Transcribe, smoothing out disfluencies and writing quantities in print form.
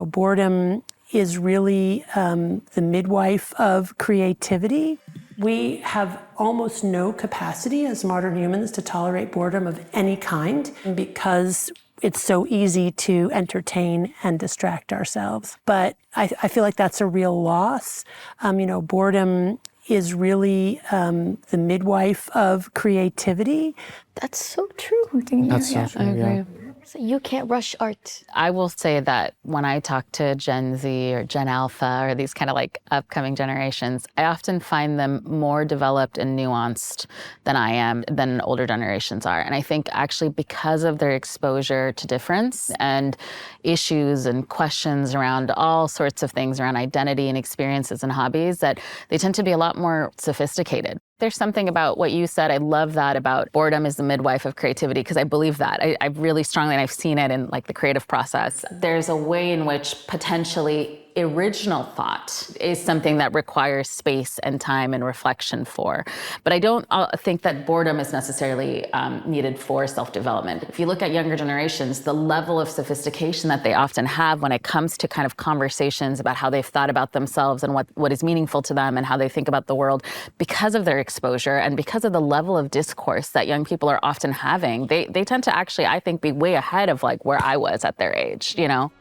Boredom is really the midwife of creativity. We have almost no capacity as modern humans to tolerate boredom of any kind because it's so easy to entertain and distract ourselves. But I feel like that's a real loss. Boredom is really the midwife of creativity. That's so true. That's so true, I agree. yeah. So you can't rush art. I will say that when I talk to Gen Z or Gen Alpha or these kind of like upcoming generations, I often find them more developed and nuanced than I am, than older generations are. And I think actually because of their exposure to difference and issues and questions around all sorts of things around identity and experiences and hobbies, that they tend to be a lot more sophisticated. There's something about what you said. I love that about boredom is the midwife of creativity, because I believe that. I really strongly, and I've seen it in like the creative process. There's a way in which potentially original thought is something that requires space and time and reflection for. But I don't think that boredom is necessarily needed for self-development. If you look at younger generations, the level of sophistication that they often have when it comes to kind of conversations about how they've thought about themselves and what is meaningful to them and how they think about the world, because of their exposure and because of the level of discourse that young people are often having, they tend to actually, I think, be way ahead of like where I was at their age, you know?